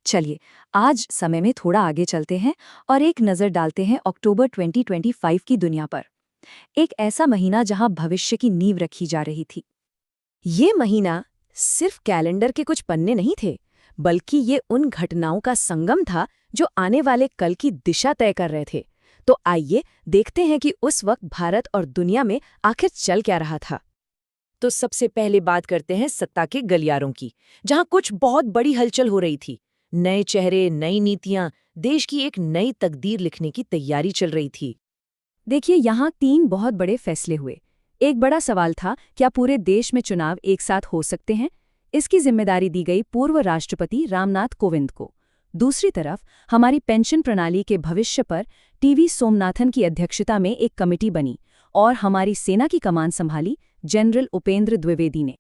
चलिए, आज समय में थोड़ा आगे चलते हैं और एक नज़र डालते हैं अक्टूबर 2025 की दुनिया पर। एक ऐसा महीना जहां भविष्य की नींव रखी जा रही थी। ये महीना सिर्फ कैलेंडर के कुछ पन्ने नहीं थे, बल्कि ये उन घटनाओं का संगम था जो आने वाले कल की दिशा तय कर रहे थे। तो आइए देखते हैं कि उस वक्त भारत और दुनिया में आखिर चल क्या रहा था। तो सबसे पहले बात करते हैं सत्ता के गलियारों की, जहां कुछ बहुत बड़ी हलचल हो रही थी। नए चेहरे, नई नीतियां, देश की एक नई तकदीर लिखने की तैयारी चल रही थी। देखिए, यहाँ 3 बहुत बड़े फैसले हुए। एक बड़ा सवाल था, क्या पूरे देश में चुनाव एक साथ हो सकते हैं? इसकी जिम्मेदारी दी गई पूर्व राष्ट्रपति रामनाथ कोविंद को। दूसरी तरफ हमारी पेंशन प्रणाली के भविष्य पर टीवी सोमनाथन की अध्यक्षता में एक कमेटी बनी और हमारी सेना की कमान संभाली जनरल उपेंद्र द्विवेदी ने।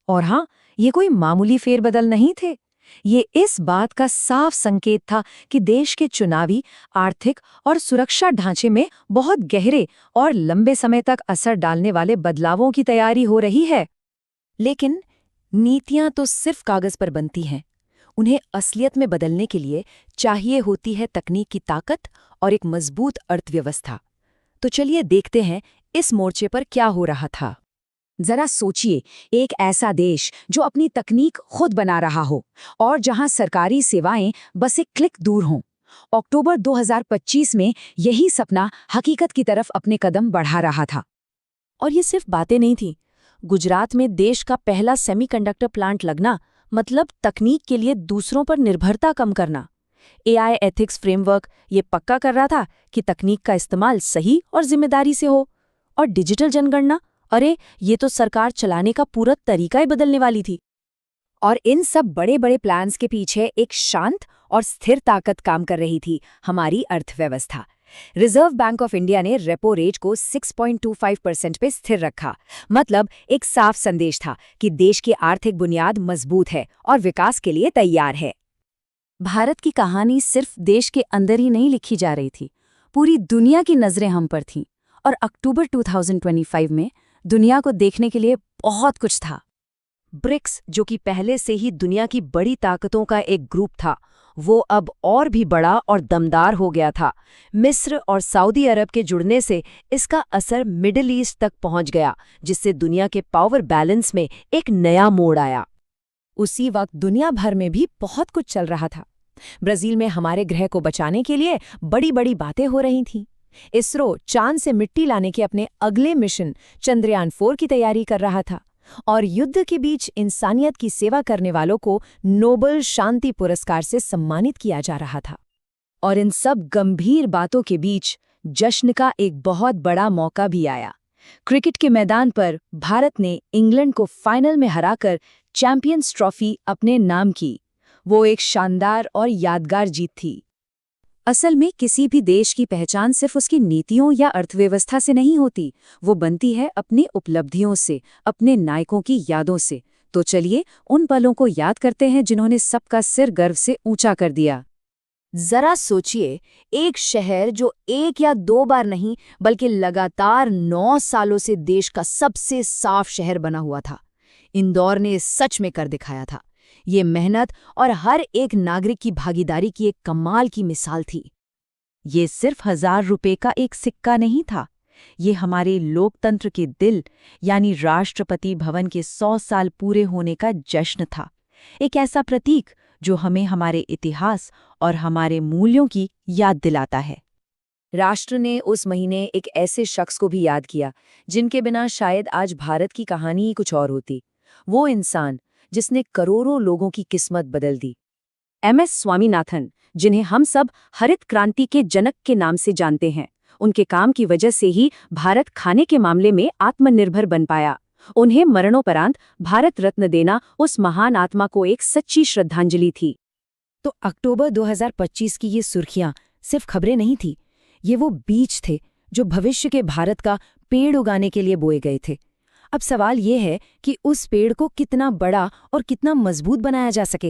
और हाँ, ये कोई मामूली फेरबदल नहीं थे। ये इस बात का साफ संकेत था कि देश के चुनावी, आर्थिक और सुरक्षा ढांचे में बहुत गहरे और लंबे समय तक असर डालने वाले बदलावों की तैयारी हो रही है। लेकिन नीतियां तो सिर्फ कागज पर बनती हैं। उन्हें असलियत में बदलने के लिए चाहिए होती है तकनीक की ताकत और एक मजबूत अर्थव्यवस्था। तो चलिए देखते हैं इस मोर्चे पर क्या हो रहा था। जरा सोचिए, एक ऐसा देश जो अपनी तकनीक खुद बना रहा हो और जहां सरकारी सेवाएं बस एक क्लिक दूर हों। अक्टूबर 2025 में यही सपना हकीकत की तरफ अपने कदम बढ़ा रहा था। और ये सिर्फ बातें नहीं थी। गुजरात में देश का पहला सेमीकंडक्टर प्लांट लगना मतलब तकनीक के लिए दूसरों पर निर्भरता कम करना। एआई एथिक्स फ्रेमवर्क ये पक्का कर रहा था कि तकनीक का इस्तेमाल सही और जिम्मेदारी से हो। और डिजिटल जनगणना, अरे ये तो सरकार चलाने का पूरा तरीका ही बदलने वाली थी। और इन सब बड़े बड़े प्लान्स के पीछे एक शांत और स्थिर ताकत काम कर रही थी, हमारी अर्थव्यवस्था। रिजर्व बैंक ऑफ इंडिया ने रेपो रेट को 6.25% पे स्थिर रखा। मतलब एक साफ संदेश था कि देश की आर्थिक बुनियाद मजबूत है और विकास के लिए तैयार है। भारत की कहानी सिर्फ देश के अंदर ही नहीं लिखी जा रही थी, पूरी दुनिया की नजरें हम पर थीं। और अक्टूबर 2025 में दुनिया को देखने के लिए बहुत कुछ था। ब्रिक्स, जो कि पहले से ही दुनिया की बड़ी ताकतों का एक ग्रुप था, वो अब और भी बड़ा और दमदार हो गया था। मिस्र और सऊदी अरब के जुड़ने से इसका असर मिडिल ईस्ट तक पहुंच गया, जिससे दुनिया के पावर बैलेंस में एक नया मोड़ आया। उसी वक्त दुनिया भर में भी बहुत कुछ चल रहा था। ब्राजील में हमारे ग्रह को बचाने के लिए बड़ी बड़ी बातें हो रही थीं। इसरो चांद से मिट्टी लाने के अपने अगले मिशन चंद्रयान 4 की तैयारी कर रहा था। और युद्ध के बीच इंसानियत की सेवा करने वालों को नोबेल शांति पुरस्कार से सम्मानित किया जा रहा था। और इन सब गंभीर बातों के बीच जश्न का एक बहुत बड़ा मौका भी आया। क्रिकेट के मैदान पर भारत ने इंग्लैंड को फाइनल में हराकर चैंपियंस ट्रॉफी अपने नाम की। वो एक शानदार और यादगार जीत थी। असल में किसी भी देश की पहचान सिर्फ उसकी नीतियों या अर्थव्यवस्था से नहीं होती, वो बनती है अपनी उपलब्धियों से, अपने नायकों की यादों से। तो चलिए उन पलों को याद करते हैं जिन्होंने सबका सिर गर्व से ऊंचा कर दिया। जरा सोचिए, एक शहर जो एक या दो बार नहीं बल्कि लगातार 9 सालों से देश का सबसे साफ शहर बना हुआ था, इंदौर ने सच में कर दिखाया था। ये मेहनत और हर एक नागरिक की भागीदारी की एक कमाल की मिसाल थी। ये सिर्फ 1000 रुपए का एक सिक्का नहीं था, ये हमारे लोकतंत्र के दिल यानी राष्ट्रपति भवन के 100 साल पूरे होने का जश्न था। एक ऐसा प्रतीक जो हमें हमारे इतिहास और हमारे मूल्यों की याद दिलाता है। राष्ट्र ने उस महीने एक ऐसे शख्स को भी याद किया जिनके बिना शायद आज भारत की कहानी ही कुछ और होती। वो इंसान जिसने करोड़ों लोगों की किस्मत बदल दी। MS स्वामीनाथन, जिन्हें हम सब हरित क्रांति के जनक के नाम से जानते हैं। उनके काम की वजह से ही भारत खाने के मामले में आत्मनिर्भर बन पाया। उन्हें मरणोपरांत भारत रत्न देना उस महान आत्मा को एक सच्ची श्रद्धांजलि थी। तो अक्टूबर 2025 की ये सुर्खियां सिर्फ खबरें नहीं थी, ये वो बीज थे जो भविष्य के भारत का पेड़ उगाने के लिए बोए गए थे। अब सवाल ये है कि उस पेड़ को कितना बड़ा और कितना मजबूत बनाया जा सकेगा।